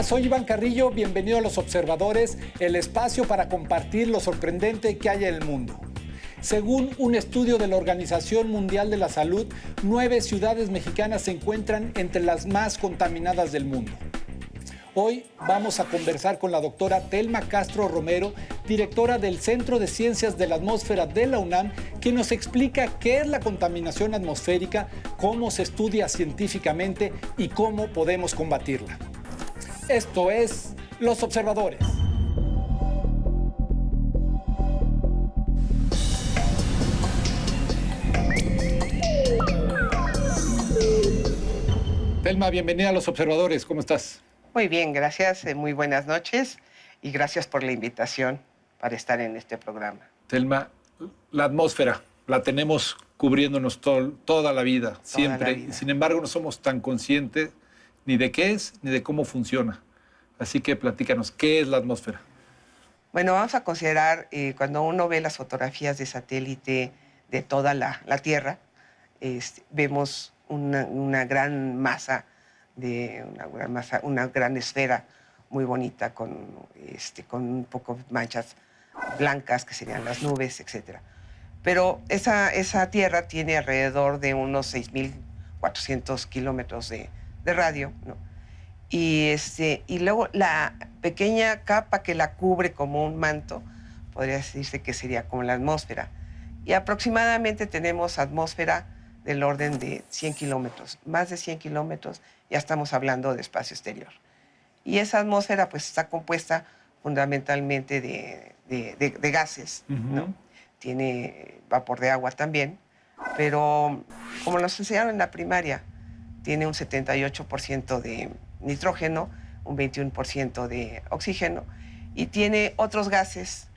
Hola, soy Iván Carrillo, bienvenido a Los Observadores, el espacio para compartir lo sorprendente que hay en el mundo. Según un estudio de la Organización Mundial de la Salud, 9 ciudades mexicanas se encuentran entre las más contaminadas del mundo. Hoy vamos a conversar con la doctora Telma Castro Romero, directora del Centro de Ciencias de la Atmósfera de la UNAM, quien nos explica qué es la contaminación atmosférica, cómo se estudia científicamente y cómo podemos combatirla. Esto es Los Observadores. Telma, bienvenida a Los Observadores. ¿Cómo estás? Muy bien, gracias. Muy buenas noches y gracias por la invitación para estar en este programa. Telma, la atmósfera la tenemos cubriéndonos toda la vida, siempre. Y sin embargo, no somos tan conscientes ni de qué es ni de cómo funciona. Así que platícanos, ¿qué es la atmósfera? Bueno, vamos a considerar, cuando uno ve las fotografías de satélite de toda la Tierra, vemos una gran masa, una gran esfera muy bonita con un poco de manchas blancas, que serían las nubes, etc. Pero esa Tierra tiene alrededor de unos 6,400 kilómetros de radio, ¿no? Y luego la pequeña capa que la cubre como un manto, podría decirse que sería como la atmósfera. Y aproximadamente tenemos atmósfera del orden de 100 kilómetros. Más de 100 kilómetros, ya estamos hablando de espacio exterior. Y esa atmósfera pues está compuesta fundamentalmente de gases, ¿no? Tiene vapor de agua también, pero como nos enseñaron en la primaria, tiene un 78% de nitrógeno, un 21% de oxígeno, y tiene otros gases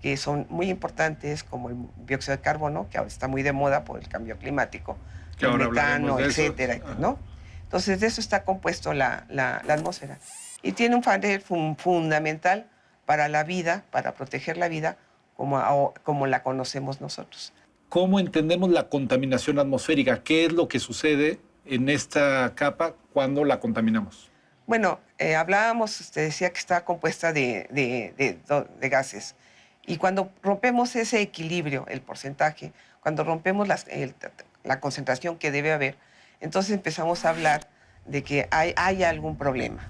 que son muy importantes, como el dióxido de carbono, que ahora está muy de moda por el cambio climático, el metano, etcétera, ¿no? Entonces, de eso está compuesto la atmósfera. Y tiene un papel fundamental para la vida, para proteger la vida, como la conocemos nosotros. ¿Cómo entendemos la contaminación atmosférica? ¿Qué es lo que sucede en esta capa cuando la contaminamos? Bueno, hablábamos, usted decía que está compuesta de gases. Y cuando rompemos ese equilibrio, el porcentaje, cuando rompemos la concentración que debe haber, entonces empezamos a hablar de que hay algún problema.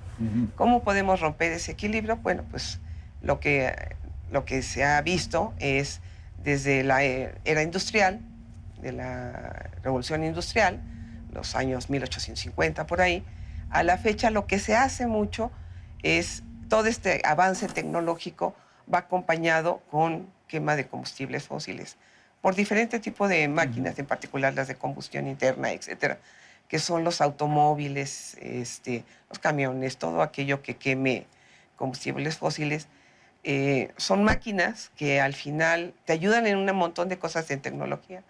¿Cómo podemos romper ese equilibrio? Bueno, pues lo que se ha visto es desde la era industrial, de la revolución industrial, los años 1850 por ahí, a la fecha lo que se hace mucho es todo este avance tecnológico va acompañado con quema de combustibles fósiles por diferentes tipos de máquinas, en particular las de combustión interna, etcétera, que son los automóviles, los camiones, todo aquello que queme combustibles fósiles. Son máquinas que al final te ayudan en un montón de cosas en tecnología,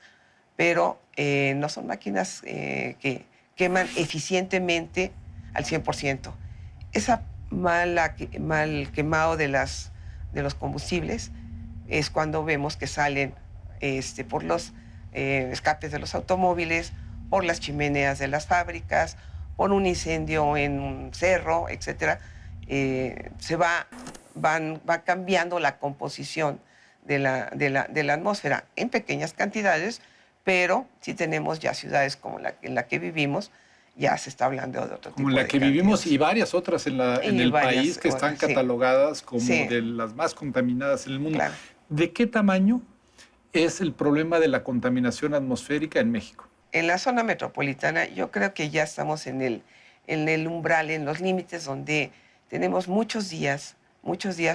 pero no son máquinas que queman eficientemente al 100%. Esa mal quemado de los combustibles es cuando vemos que salen por los escapes de los automóviles, por las chimeneas de las fábricas, por un incendio en un cerro, etc. Va cambiando la composición de la atmósfera en pequeñas cantidades, pero si tenemos ya ciudades como en la que vivimos, ya se está hablando de otro tipo de Como la que vivimos y varias otras en el país que están catalogadas como de las más contaminadas en el mundo. Claro. ¿De qué tamaño es el problema de la contaminación atmosférica en México? En la zona metropolitana yo creo que ya estamos en el umbral, en los límites donde tenemos muchos días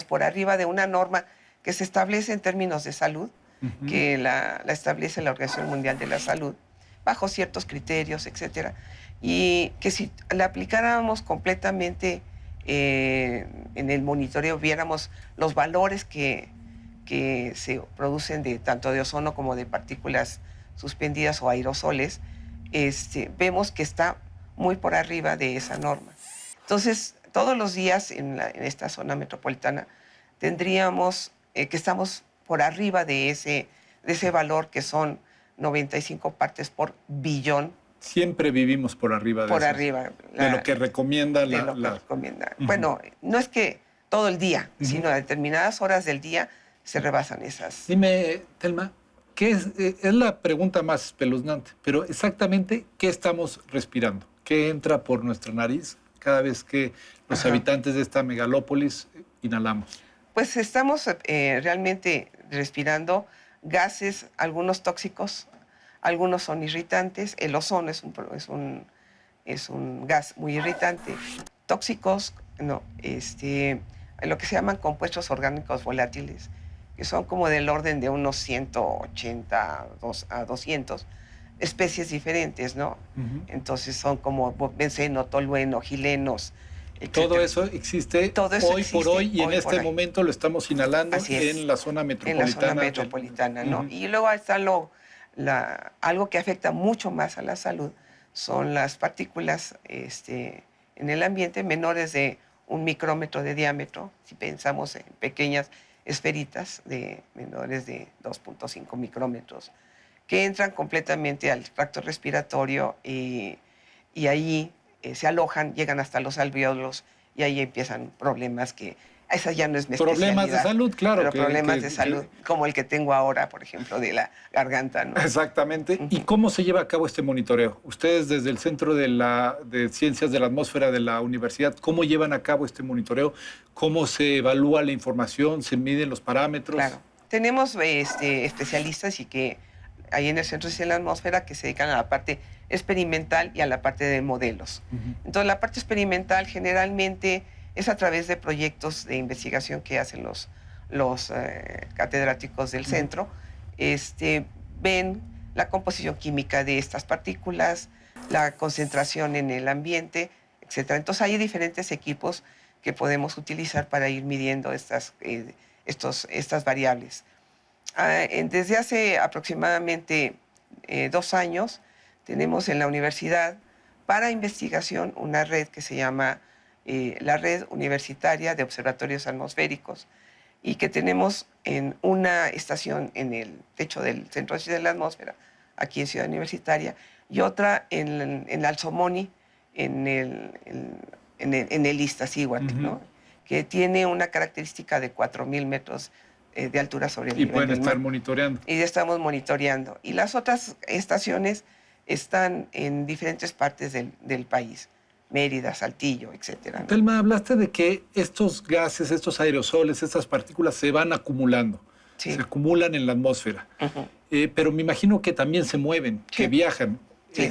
por arriba de una norma que se establece en términos de salud, que la establece la Organización Mundial de la Salud, bajo ciertos criterios, etcétera, y que si la aplicáramos completamente en el monitoreo, viéramos los valores que se producen tanto de ozono como de partículas suspendidas o aerosoles, vemos que está muy por arriba de esa norma. Entonces, todos los días en esta zona metropolitana tendríamos que estamos por arriba de ese valor, que son 95 partes por billón Siempre vivimos por arriba de por eso, arriba. de lo que recomienda de lo que recomienda. Bueno, no es que todo el día, sino a determinadas horas del día se rebasan esas. Dime, Telma, ¿qué es la pregunta más espeluznante, pero exactamente qué estamos respirando? ¿Qué entra por nuestra nariz cada vez que los habitantes de esta megalópolis inhalamos? Pues estamos realmente respirando gases, algunos tóxicos, algunos son irritantes. El ozono es un gas muy irritante. Tóxicos, no, lo que se llaman compuestos orgánicos volátiles, que son como del orden de unos 180 a 200 especies diferentes, ¿no? Entonces son como benceno, tolueno, gilenos, etc. Todo eso existe hoy por hoy y en este momento lo estamos inhalando en la zona metropolitana. En la zona metropolitana, ¿no? Y luego está algo que afecta mucho más a la salud, son las partículas en el ambiente menores de 1 micrómetro de diámetro, si pensamos en pequeñas esferitas de menores de 2.5 micrómetros, que entran completamente al tracto respiratorio y ahí se alojan, llegan hasta los alvéolos y ahí empiezan problemas que esa ya no es mi especialidad. Problemas de salud, claro. Pero problemas de salud, como el que tengo ahora, por ejemplo, de la garganta, ¿no? Exactamente. ¿Y cómo se lleva a cabo este monitoreo? Ustedes desde el Centro de Ciencias de la Atmósfera de la Universidad, ¿cómo llevan a cabo este monitoreo? ¿Cómo se evalúa la información? ¿Se miden los parámetros? Claro. Tenemos especialistas y que ahí en el Centro de Ciencias de la Atmósfera que se dedican a la parte experimental y a la parte de modelos. Entonces, la parte experimental generalmente es a través de proyectos de investigación que hacen los catedráticos del centro. Ven la composición química de estas partículas, la concentración en el ambiente, etc. Entonces, hay diferentes equipos que podemos utilizar para ir midiendo estas variables. Desde hace aproximadamente 2 años tenemos en la universidad para investigación una red que se llama la Red Universitaria de Observatorios Atmosféricos y que tenemos en una estación en el techo del Centro de Ciencias de la Atmósfera, aquí en Ciudad Universitaria, y otra en Alzomoni, en el Iztaccíhuatl, ¿no? Que tiene una característica de 4,000 metros de altura sobre el nivel del mar. Y pueden estar monitoreando. Y estamos monitoreando. Y las otras estaciones están en diferentes partes del país. Mérida, Saltillo, etcétera, ¿no? Telma, hablaste de que estos gases, estos aerosoles, estas partículas se van acumulando, se acumulan en la atmósfera. Pero me imagino que también se mueven, que viajan. Sí.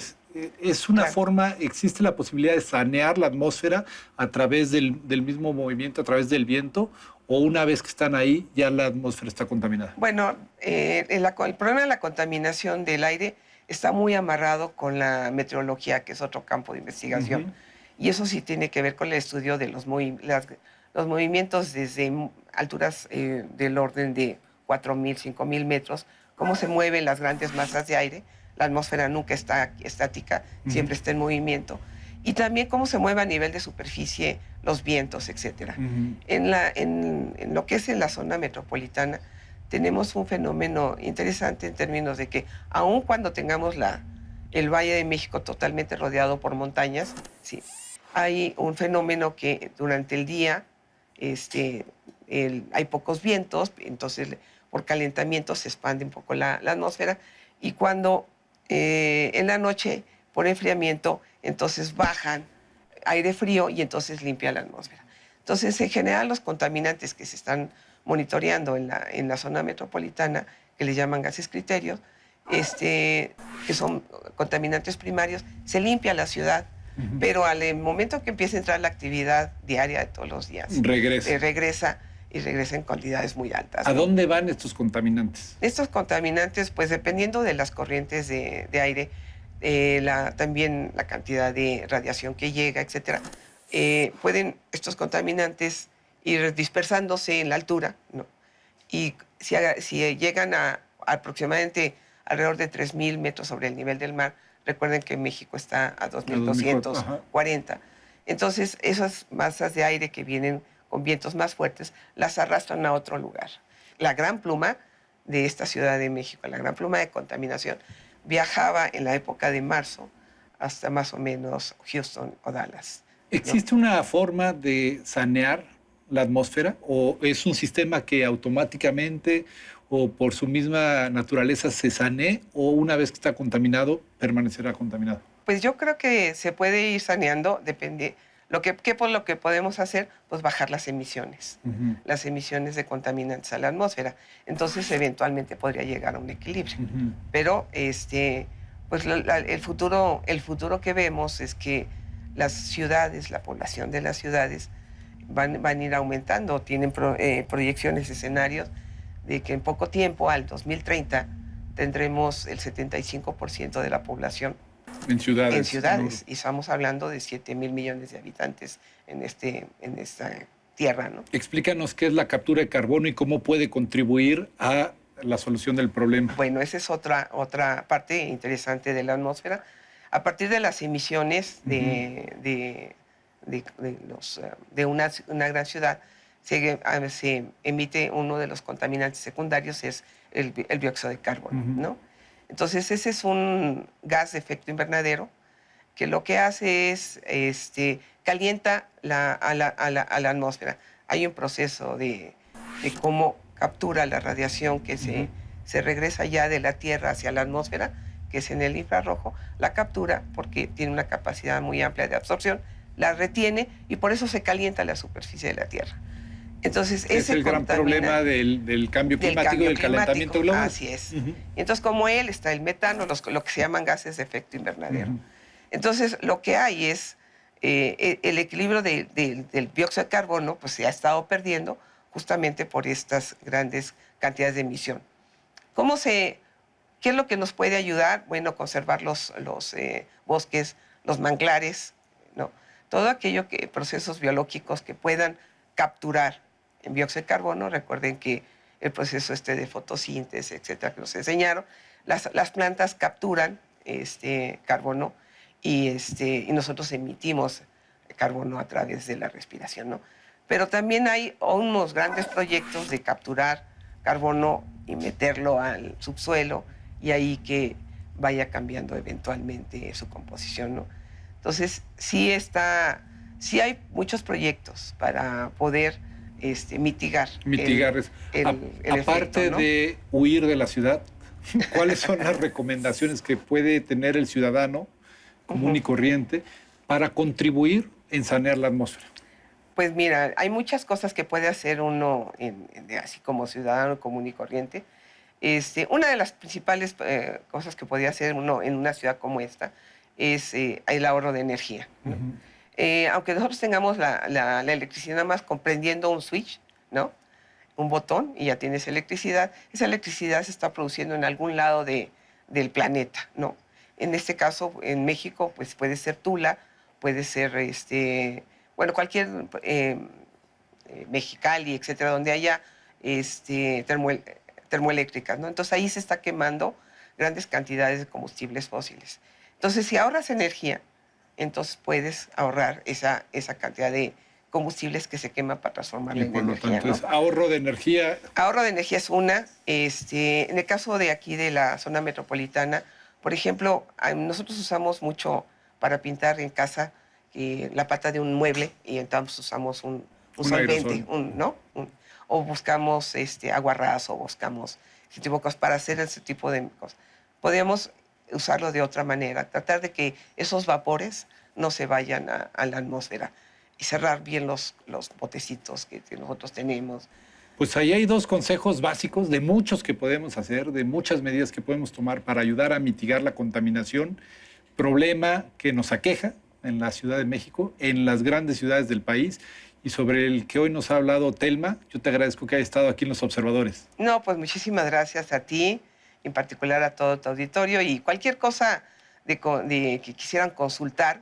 Es una forma, existe la posibilidad de sanear la atmósfera a través del mismo movimiento, a través del viento, o una vez que están ahí ya la atmósfera está contaminada. Bueno, el problema de la contaminación del aire está muy amarrado con la meteorología, que es otro campo de investigación. Y eso sí tiene que ver con el estudio de los movimientos desde alturas del orden de 4,000, 5,000 metros, cómo se mueven las grandes masas de aire. La atmósfera nunca está estática, siempre está en movimiento. Y también cómo se mueve a nivel de superficie los vientos, etc. En lo que es en la zona metropolitana, tenemos un fenómeno interesante en términos de que aun cuando tengamos el Valle de México totalmente rodeado por montañas, sí, hay un fenómeno que durante el día hay pocos vientos, entonces por calentamiento se expande un poco la atmósfera, y cuando en la noche por enfriamiento, entonces bajan aire frío y entonces limpia la atmósfera. Entonces, en general, los contaminantes que se están monitoreando en la zona metropolitana, que le llaman gases criterios, que son contaminantes primarios, se limpia la ciudad, pero al momento que empieza a entrar la actividad diaria de todos los días, regresa en cantidades muy altas. ¿A dónde van estos contaminantes? Estos contaminantes, pues dependiendo de las corrientes de aire, también la cantidad de radiación que llega, etcétera, pueden estos contaminantes ir dispersándose en la altura, ¿no? Y si llegan a aproximadamente alrededor de 3,000 metros sobre el nivel del mar, recuerden que México está a 2,240. Entonces, esas masas de aire que vienen con vientos más fuertes, las arrastran a otro lugar. La gran pluma de esta Ciudad de México, la gran pluma de contaminación, viajaba en la época de marzo hasta más o menos Houston o Dallas, ¿no? ¿Existe una forma de sanear la atmósfera o es un sistema que automáticamente o por su misma naturaleza se sanee o una vez que está contaminado permanecerá contaminado? Pues yo creo que se puede ir saneando, depende. Lo que podemos hacer, pues bajar las emisiones de contaminantes a la atmósfera. Entonces, eventualmente podría llegar a un equilibrio. Pero pues el futuro que vemos es que las ciudades, la población de las ciudades van a ir aumentando. Tienen proyecciones, escenarios de que en poco tiempo, al 2030, tendremos el 75% de la población en ciudades. Y estamos hablando de 7,000 millones de habitantes en esta tierra, ¿no? Explícanos qué es la captura de carbono y cómo puede contribuir a la solución del problema. Bueno, esa es otra parte interesante de la atmósfera. A partir de las emisiones de una gran ciudad, se emite uno de los contaminantes secundarios, es el dióxido de carbono, ¿no? Entonces, ese es un gas de efecto invernadero que lo que hace es calienta a la atmósfera. Hay un proceso de cómo captura la radiación que se regresa ya de la Tierra hacia la atmósfera, que es en el infrarrojo, la captura porque tiene una capacidad muy amplia de absorción, la retiene y por eso se calienta la superficie de la Tierra. Entonces, es el gran problema del cambio climático y del calentamiento global. Así es. Entonces, como él, está el metano, lo que se llaman gases de efecto invernadero. Entonces, lo que hay es el equilibrio del dióxido de carbono, pues se ha estado perdiendo justamente por estas grandes cantidades de emisión. ¿Qué es lo que nos puede ayudar? Bueno, conservar los bosques, los manglares, ¿no? Todo aquello procesos biológicos que puedan capturar en dióxido de carbono. Recuerden que el proceso de fotosíntesis, etcétera, que nos enseñaron, las plantas capturan carbono y nosotros emitimos carbono a través de la respiración, ¿no? Pero también hay unos grandes proyectos de capturar carbono y meterlo al subsuelo y ahí que vaya cambiando eventualmente su composición, ¿no? Entonces, sí hay muchos proyectos para poder mitigar el aparte efecto, ¿no? de huir de la ciudad, ¿cuáles son las recomendaciones que puede tener el ciudadano común y corriente para contribuir en sanear la atmósfera? Pues mira, hay muchas cosas que puede hacer uno así como ciudadano común y corriente. Una de las principales cosas que podría hacer uno en una ciudad como esta es el ahorro de energía, ¿no? Aunque nosotros tengamos la electricidad nada más comprendiendo un switch, ¿no? Un botón y ya tienes electricidad. Esa electricidad se está produciendo en algún lado del planeta, ¿no? En este caso, en México, pues puede ser Tula, puede ser, cualquier Mexicali, etcétera, donde haya termoeléctricas, ¿no? Entonces ahí se está quemando grandes cantidades de combustibles fósiles. Entonces, si ahorras energía, entonces puedes ahorrar esa cantidad de combustibles que se queman para transformarla en energía. Por lo tanto, ¿no? Es ahorro de energía. Ahorro de energía es una. En el caso de aquí, de la zona metropolitana, por ejemplo, nosotros usamos mucho para pintar en casa la pata de un mueble y entonces usamos un solvente, ¿no? O buscamos aguarrás o buscamos ese tipo de cosas para hacer ese tipo de cosas. Podríamos usarlo de otra manera, tratar de que esos vapores no se vayan a la atmósfera y cerrar bien los botecitos que nosotros tenemos. Pues ahí hay dos consejos básicos de muchos que podemos hacer, de muchas medidas que podemos tomar para ayudar a mitigar la contaminación, problema que nos aqueja en la Ciudad de México, en las grandes ciudades del país y sobre el que hoy nos ha hablado Telma. Yo te agradezco que hayas estado aquí en Los Observadores. No, pues muchísimas gracias a ti, en particular a todo tu auditorio, y cualquier cosa que quisieran consultar,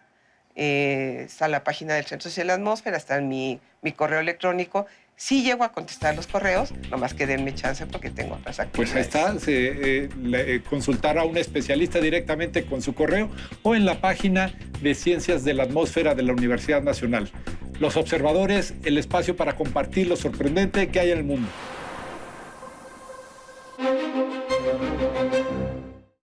está en la página del Centro Social de la Atmósfera, está en mi correo electrónico. Sí llego a contestar los correos, nomás que denme chance porque tengo otras actividades. Pues ahí está, consultar a un especialista directamente con su correo o en la página de Ciencias de la Atmósfera de la Universidad Nacional. Los Observadores, el espacio para compartir lo sorprendente que hay en el mundo.